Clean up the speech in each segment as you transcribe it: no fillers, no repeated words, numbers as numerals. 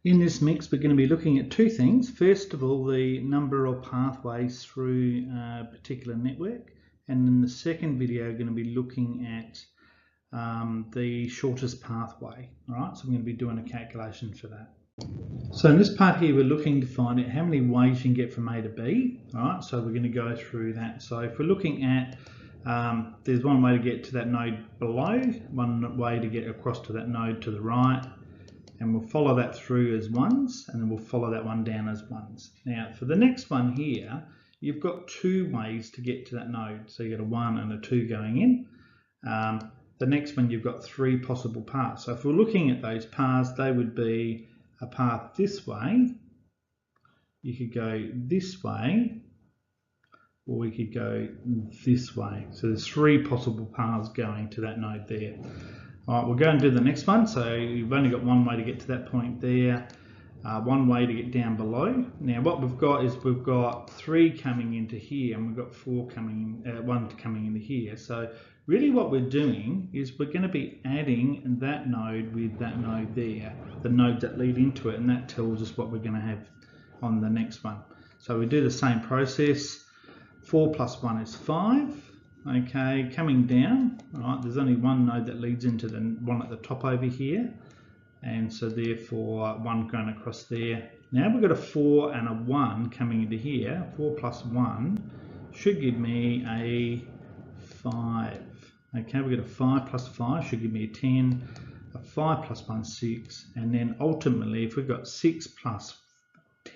In this mix, we're going to be looking at two things. First of all, the number of pathways through a particular network, and in the second video, we're going to be looking at the shortest pathway. All right, so we're going to be doing a calculation for that. So in this part here, we're looking to find out how many ways you can get from A to B. All right, so we're going to go through that. So if we're looking at, there's one way to get to that node below, one way to get across to that node to the right, and we'll follow that through as ones, and then we'll follow that one down as ones. Now for the next one here, you've got two ways to get to that node. So you've got a 1 and a 2 going in. The next one, you've got 3 possible paths. So if we're looking at those paths, they would be a path this way, you could go this way, or we could go this way. So there's 3 possible paths going to that node there. All right, we'll go and do the next one. So you've only got one way to get to that point there, one way to get down below. Now what we've got is we've got 3 coming into here, and we've got 4 coming, 1 coming into here. So really what we're doing is we're going to be adding that node with that node there, the nodes that lead into it, and that tells us what we're going to have on the next one. So we do the same process. 4 plus 1 is 5. Okay, coming down, all right, there's only one node that leads into the one at the top over here, and so therefore 1 going across there. Now we've got a 4 and a 1 coming into here. 4 plus 1 should give me a 5. Okay, we've got a 5 plus 5 should give me a 10, a 5 plus 1, 6, and then ultimately if we've got 6 plus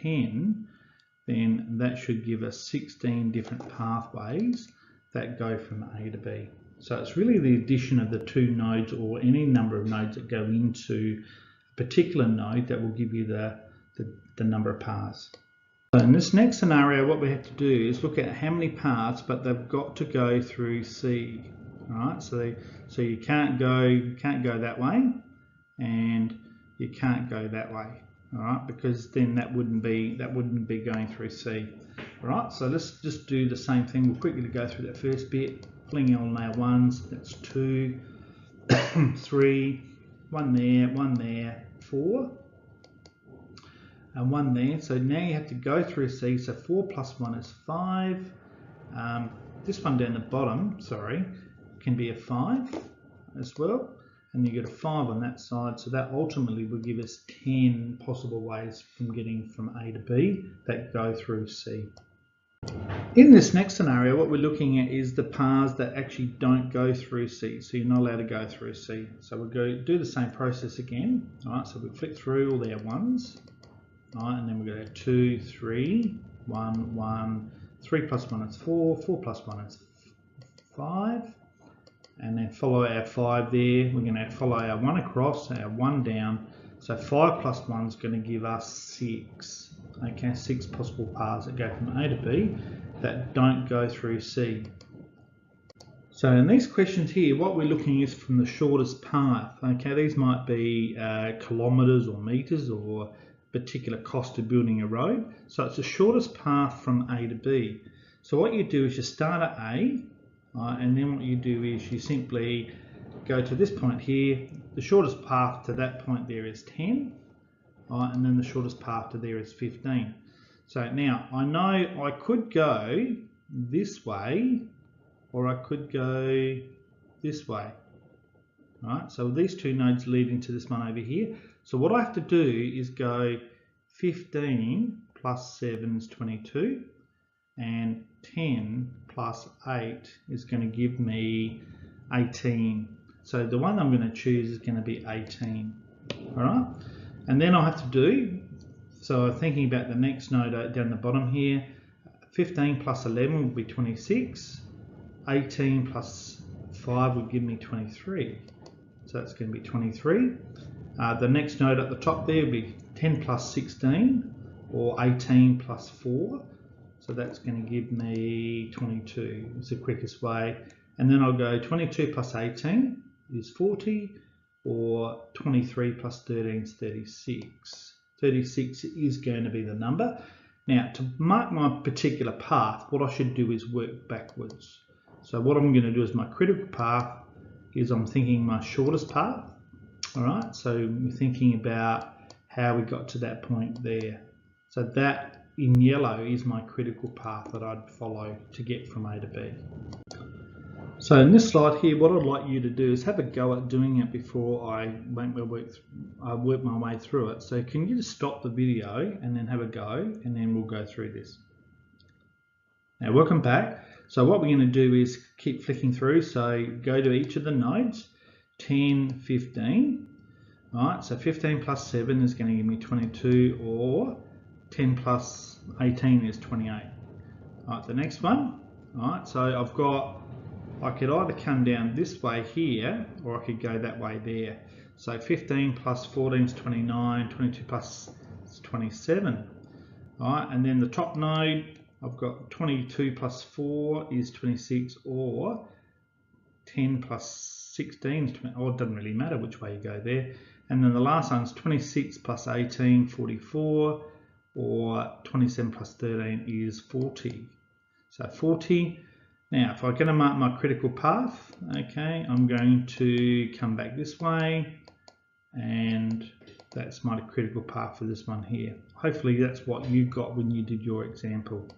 10, then that should give us 16 different pathways that go from A to B. So it's really the addition of the 2 nodes, or any number of nodes that go into a particular node, that will give you the number of paths. So in this next scenario, what we have to do is look at how many paths, but they've got to go through C. All right, so you can't go that way, and you can't go that way. All right, because then that wouldn't be going through C. All right, so let's just do the same thing. We'll quickly go through that first bit, filling on our ones. That's 2, 3, 1 there, 4, and 1 there. So now you have to go through C. So 4 plus 1 is 5. This one down the bottom, sorry, can be a 5 as well. And you get a 5 on that side, so that ultimately will give us 10 possible ways from getting from A to B that go through C. In this next scenario, what we're looking at is the paths that actually don't go through C, so you're not allowed to go through C. So we'll go do the same process again. All right, so we flick through all their 1s, all right, and then we're going to go 2, 3, 1, 1, 3 plus 1 is 4, 4 plus 1 is 5. And then follow our 5 there. We're going to follow our 1 across, our 1 down. So 5 plus 1 is going to give us 6. Okay, 6 possible paths that go from A to B that don't go through C. So in these questions here, what we're looking is from the shortest path. Okay, these might be kilometres or metres, or particular cost of building a road. So it's the shortest path from A to B. So what you do is you start at A. And then what you do is you simply go to this point here. The shortest path to that point there is 10, and then the shortest path to there is 15. So now I know I could go this way, or I could go this way. Right, so these 2 nodes lead into this one over here. So what I have to do is go 15 plus 7 is 22. And 10 plus 8 is going to give me 18. So the one I'm going to choose is going to be 18. All right, and then I'll have to do, so thinking about the next node down the bottom here, 15 plus 11 will be 26. 18 plus 5 will give me 23. So that's going to be 23. The next node at the top there will be 10 plus 16, or 18 plus 4. So that's going to give me 22. It's the quickest way. And then I'll go 22 plus 18 is 40, or 23 plus 13 is 36. 36 is going to be the number. Now, to mark my particular path, what I should do is work backwards. So what I'm going to do is my critical path is I'm thinking my shortest path. All right, so we're thinking about how we got to that point there. So that in yellow is my critical path that I'd follow to get from A to B. So in this slide here, what I'd like you to do is have a go at doing it before I work my way through it. So can you just stop the video and then have a go, and then we'll go through this. Now welcome back. So what we're going to do is keep flicking through. So go to each of the nodes, 10, 15. All right, so 15 plus 7 is going to give me 22, or 10 plus 18 is 28. All right, the next one. All right, so I could either come down this way here, or I could go that way there. So 15 plus 14 is 29, 22 plus is 27. All right, and then the top node, I've got 22 plus 4 is 26, or 10 plus 16 is 20, or it doesn't really matter which way you go there. And then the last one is 26 plus 18, 44, or 27 plus 13 is 40. So 40. Now, if I'm going to mark my critical path, okay, I'm going to come back this way, and that's my critical path for this one here. Hopefully that's what you got when you did your example.